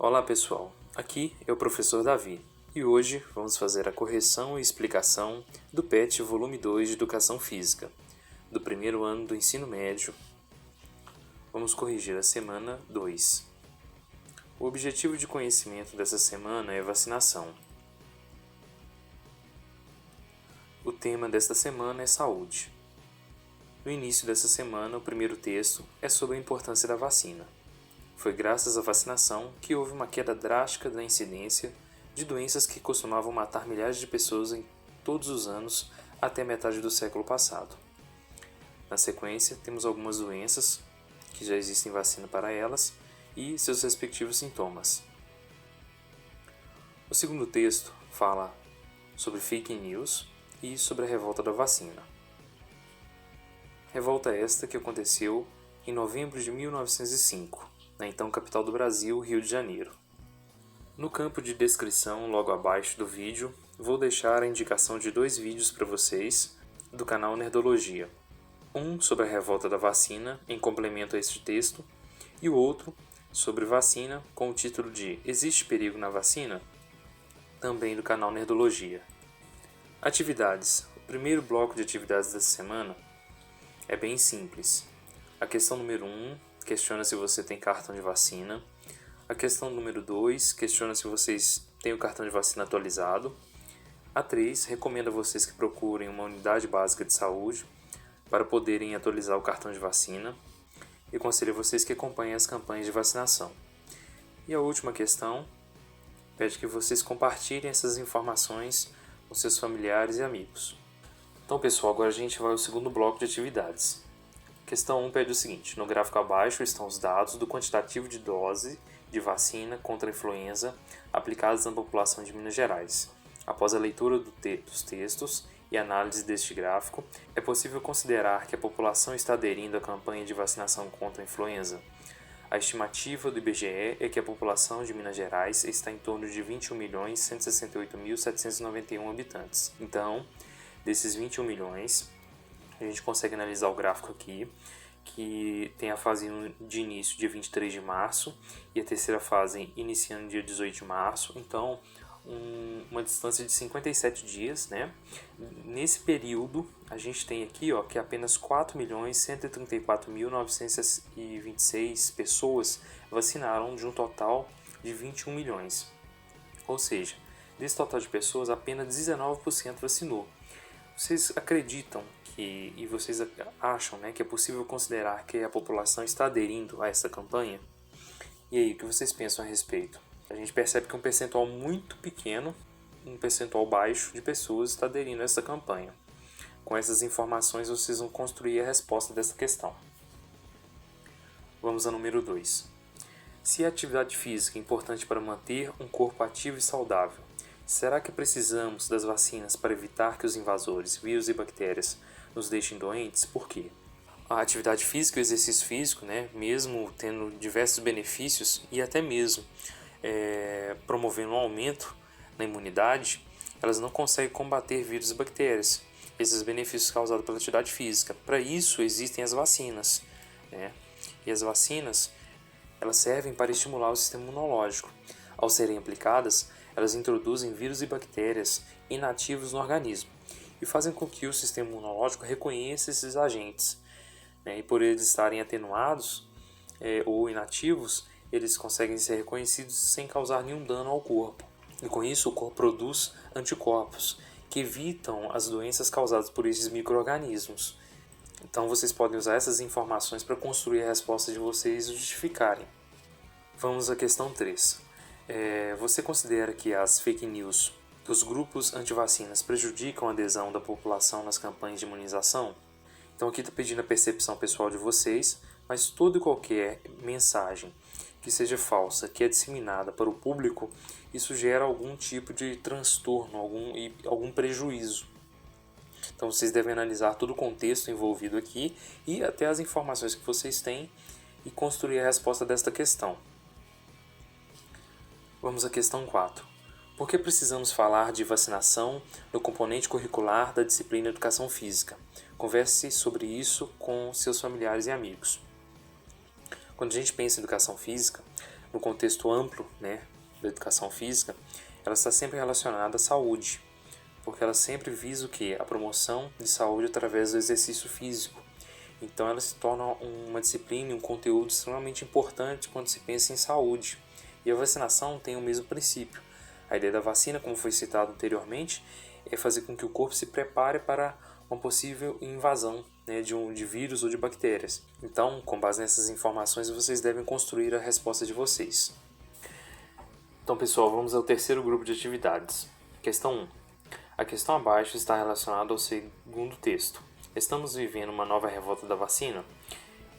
Olá pessoal, aqui é o professor Davi e hoje vamos fazer a correção e explicação do PET volume 2 de Educação Física, do primeiro ano do ensino médio. Vamos corrigir a semana 2. O objetivo de conhecimento dessa semana é vacinação. O tema desta semana é saúde. No início dessa semana, o primeiro texto é sobre a importância da vacina. Foi graças à vacinação que houve uma queda drástica da incidência de doenças que costumavam matar milhares de pessoas em todos os anos até metade do século passado. Na sequência, temos algumas doenças que já existem vacina para elas e seus respectivos sintomas. O segundo texto fala sobre fake news e sobre a revolta da vacina. Revolta esta que aconteceu em novembro de 1905, na então capital do Brasil, Rio de Janeiro. No campo de descrição, logo abaixo do vídeo, vou deixar a indicação de 2 vídeos para vocês do canal Nerdologia. Um sobre a revolta da vacina, em complemento a este texto, e o outro sobre vacina, com o título de Existe perigo na vacina? Também do canal Nerdologia. Atividades. O primeiro bloco de atividades dessa semana é bem simples. A questão número 1 questiona se você tem cartão de vacina. A questão número 2 questiona se vocês têm o cartão de vacina atualizado. A 3 recomenda a vocês que procurem uma unidade básica de saúde para poderem atualizar o cartão de vacina. E aconselho a vocês que acompanhem as campanhas de vacinação. E a última questão pede que vocês compartilhem essas informações com seus familiares e amigos. Então pessoal, agora a gente vai ao segundo bloco de atividades. Questão 1 pede o seguinte: no gráfico abaixo estão os dados do quantitativo de dose de vacina contra a influenza aplicadas na população de Minas Gerais. Após a leitura dos textos e análise deste gráfico, é possível considerar que a população está aderindo à campanha de vacinação contra a influenza. A estimativa do IBGE é que a população de Minas Gerais está em torno de 21.168.791 habitantes. Então, desses 21 milhões, a gente consegue analisar o gráfico aqui, que tem a fase de início dia 23 de março e a terceira fase iniciando dia 18 de março. Então, uma distância de 57 dias, né? Nesse período, a gente tem aqui que apenas 4.134.926 pessoas vacinaram de um total de 21 milhões. Ou seja, desse total de pessoas, apenas 19% vacinou. Vocês acreditam e vocês acham, né, que é possível considerar que a população está aderindo a essa campanha? E aí, o que vocês pensam a respeito? A gente percebe que um percentual muito pequeno, um percentual baixo de pessoas está aderindo a essa campanha. Com essas informações, vocês vão construir a resposta dessa questão. Vamos ao número 2. Se a atividade física é importante para manter um corpo ativo e saudável, será que precisamos das vacinas para evitar que os invasores, vírus e bactérias nos deixem doentes? Por quê? A atividade física e o exercício físico, né, mesmo tendo diversos benefícios e até mesmo promovendo um aumento na imunidade, elas não conseguem combater vírus e bactérias, esses benefícios causados pela atividade física. Para isso existem as vacinas, né? E as vacinas, elas servem para estimular o sistema imunológico. Ao serem aplicadas, elas introduzem vírus e bactérias inativos no organismo e fazem com que o sistema imunológico reconheça esses agentes, né? E por eles estarem atenuados ou inativos, eles conseguem ser reconhecidos sem causar nenhum dano ao corpo. E com isso o corpo produz anticorpos que evitam as doenças causadas por esses micro-organismos. Então vocês podem usar essas informações para construir a resposta de vocês e justificarem. Vamos à questão 3. Você considera que as fake news dos grupos antivacinas prejudicam a adesão da população nas campanhas de imunização? Então aqui estou pedindo a percepção pessoal de vocês, mas toda e qualquer mensagem que seja falsa, que é disseminada para o público, isso gera algum tipo de transtorno, algum prejuízo. Então vocês devem analisar todo o contexto envolvido aqui e até as informações que vocês têm e construir a resposta desta questão. Vamos à questão 4. Por que precisamos falar de vacinação no componente curricular da disciplina Educação Física? Converse sobre isso com seus familiares e amigos. Quando a gente pensa em educação física, no contexto amplo, né, da educação física, ela está sempre relacionada à saúde, porque ela sempre visa o quê? A promoção de saúde através do exercício físico. Então ela se torna uma disciplina e um conteúdo extremamente importante quando se pensa em saúde. E a vacinação tem o mesmo princípio. A ideia da vacina, como foi citado anteriormente, é fazer com que o corpo se prepare para uma possível invasão, né, de vírus ou de bactérias. Então, com base nessas informações, vocês devem construir a resposta de vocês. Então, pessoal, vamos ao terceiro grupo de atividades. Questão 1. A questão abaixo está relacionada ao segundo texto. Estamos vivendo uma nova revolta da vacina?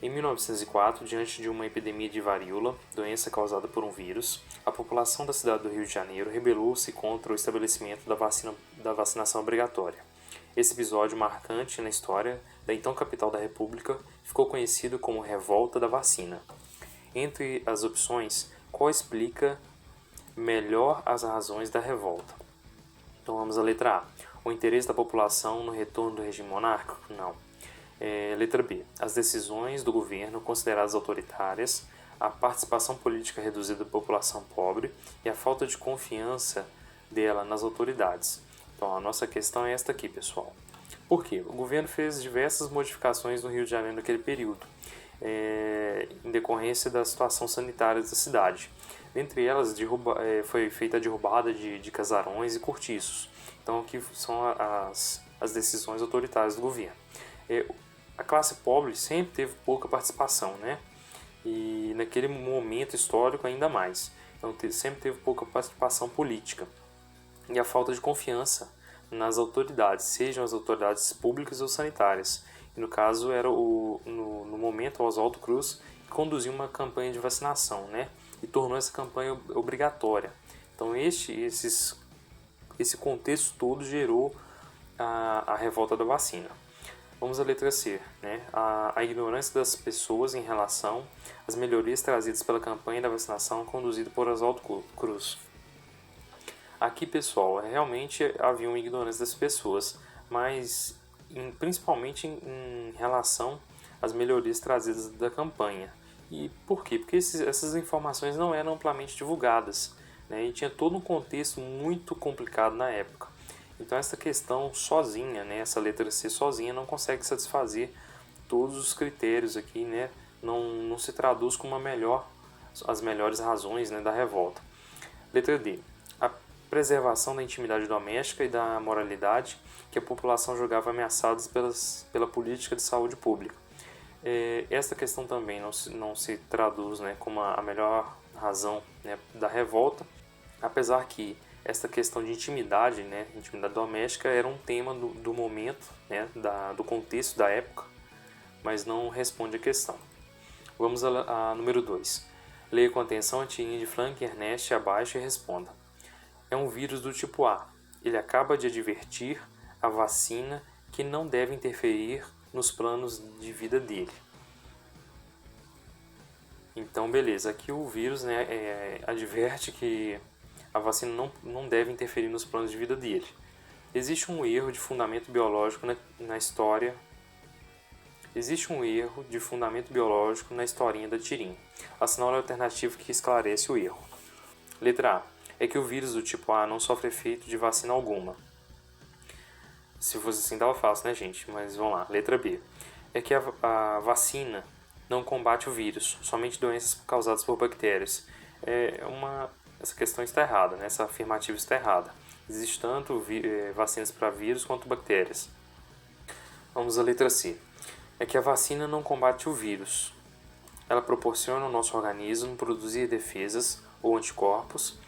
Em 1904, diante de uma epidemia de varíola, doença causada por um vírus, a população da cidade do Rio de Janeiro rebelou-se contra o estabelecimento da vacinação obrigatória. Esse episódio marcante na história da então capital da República ficou conhecido como Revolta da Vacina. Entre as opções, qual explica melhor as razões da revolta? Então vamos à letra A. O interesse da população no retorno do regime monárquico? Não. Letra B. As decisões do governo consideradas autoritárias, a participação política reduzida da população pobre e a falta de confiança dela nas autoridades. Então a nossa questão é esta aqui, pessoal. Por quê? O governo fez diversas modificações no Rio de Janeiro naquele período, em decorrência da situação sanitária da cidade. Dentre elas, foi feita a derrubada de casarões e cortiços. Então, aqui são as decisões autoritárias do governo. A classe pobre sempre teve pouca participação, né? E naquele momento histórico ainda mais. Então, sempre teve pouca participação política. E a falta de confiança nas autoridades, sejam as autoridades públicas ou sanitárias. E no caso, era no momento, o Oswaldo Cruz conduziu uma campanha de vacinação, né? E tornou essa campanha obrigatória. Então, esse contexto todo gerou a revolta da vacina. Vamos à letra C, né? A ignorância das pessoas em relação às melhorias trazidas pela campanha da vacinação conduzida por Oswaldo Cruz. Aqui, pessoal, realmente havia uma ignorância das pessoas, mas principalmente em relação às melhorias trazidas da campanha. E por quê? Porque essas informações não eram amplamente divulgadas, né? E tinha todo um contexto muito complicado na época. Então essa questão sozinha, né, essa letra C sozinha não consegue satisfazer todos os critérios aqui, né? Não se traduz como as melhores razões, né, da revolta. Letra D. A preservação da intimidade doméstica e da moralidade que a população julgava ameaçadas pela política de saúde pública. Esta questão também não se traduz, né, como a melhor razão, né, da revolta, apesar que esta questão de intimidade, né, intimidade doméstica, era um tema do momento, né, do contexto da época, mas não responde à questão. Vamos a número 2. Leia com atenção a tirinha de Frank Ernest abaixo e responda. É um vírus do tipo A. Ele acaba de advertir a vacina que não deve interferir nos planos de vida dele. Então, beleza. Aqui o vírus, né, adverte que a vacina não deve interferir nos planos de vida dele. Existe um erro de fundamento biológico na história. Existe um erro de fundamento biológico na historinha da tirinha. Assinale a alternativa que esclarece o erro. Letra A. É que o vírus do tipo A não sofre efeito de vacina alguma. Se fosse assim, dava fácil, né, gente? Mas vamos lá. Letra B. É que a vacina não combate o vírus, somente doenças causadas por bactérias. Essa questão está errada, né? Essa afirmativa está errada. Existem tanto vacinas para vírus quanto bactérias. Vamos à letra C. É que a vacina não combate o vírus. Ela proporciona ao nosso organismo produzir defesas ou anticorpos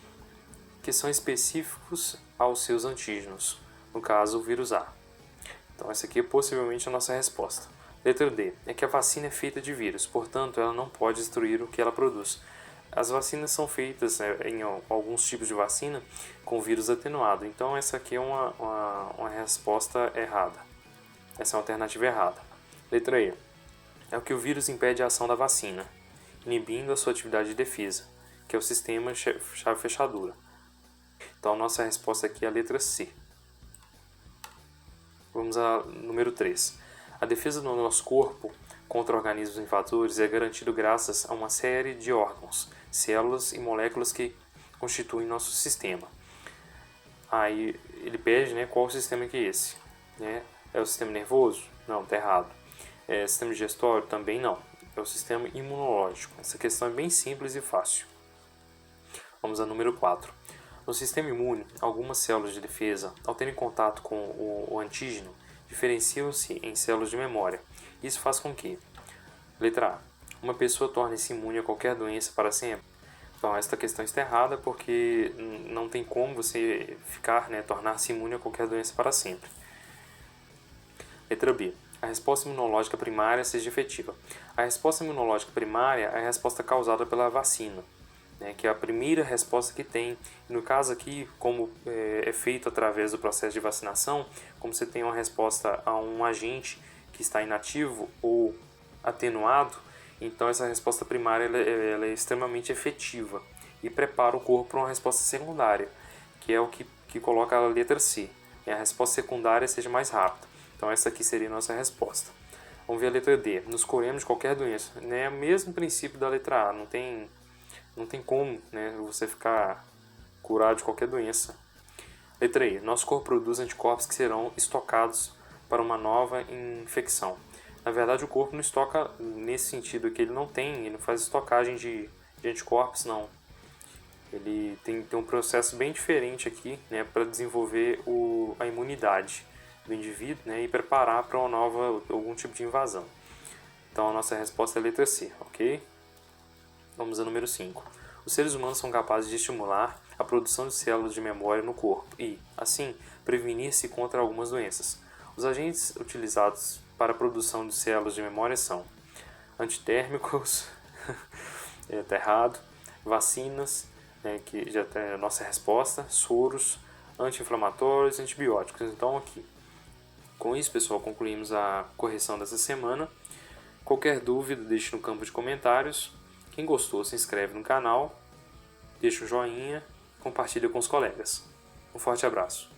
que são específicos aos seus antígenos, no caso o vírus A. Então essa aqui é possivelmente a nossa resposta. Letra D. É que a vacina é feita de vírus, portanto ela não pode destruir o que ela produz. As vacinas são feitas, né, em alguns tipos de vacina com vírus atenuado, então essa aqui é uma resposta errada. Essa é uma alternativa errada. Letra E. É o que o vírus impede a ação da vacina, inibindo a sua atividade de defesa, que é o sistema chave-fechadura. Então a nossa resposta aqui é a letra C. Vamos a número 3. A defesa do nosso corpo contra organismos invasores é garantido graças a uma série de órgãos, células e moléculas que constituem nosso sistema. Aí ele pede, né, qual o sistema que é esse? Né? É o sistema nervoso? Não, está errado. É sistema digestório? Também não. É o sistema imunológico. Essa questão é bem simples e fácil. Vamos ao número 4. No sistema imune, algumas células de defesa, ao terem contato com o antígeno, diferenciam-se em células de memória. Isso faz com que, letra A, uma pessoa torne-se imune a qualquer doença para sempre. Então, esta questão está errada porque não tem como você ficar, né, tornar-se imune a qualquer doença para sempre. Letra B. A resposta imunológica primária seja efetiva. A resposta imunológica primária é a resposta causada pela vacina, né, que é a primeira resposta que tem. E no caso aqui, como é feito através do processo de vacinação, como você tem uma resposta a um agente que está inativo ou atenuado, então essa resposta primária ela é extremamente efetiva e prepara o corpo para uma resposta secundária, que é o que coloca a letra C. E a resposta secundária seja mais rápida. Então essa aqui seria a nossa resposta. Vamos ver a letra D. Nos curemos de qualquer doença. É o mesmo princípio da letra A. Não tem como, né, você ficar curado de qualquer doença. Letra E. Nosso corpo produz anticorpos que serão estocados para uma nova infecção. Na verdade, o corpo não estoca nesse sentido que ele não faz estocagem de anticorpos, não. Ele tem um processo bem diferente aqui, né, para desenvolver a imunidade do indivíduo, né, e preparar para algum tipo de invasão. Então a nossa resposta é a letra C, ok? Vamos ao número 5. Os seres humanos são capazes de estimular a produção de células de memória no corpo e, assim, prevenir-se contra algumas doenças. Os agentes utilizados para a produção de células de memória são antitérmicos, está errado, vacinas, né, que já tem a nossa resposta, soros, anti-inflamatórios e antibióticos. Então aqui, com isso, pessoal, concluímos a correção dessa semana. Qualquer dúvida, deixe no campo de comentários. Quem gostou, se inscreve no canal, deixa um joinha, compartilha com os colegas. Um forte abraço.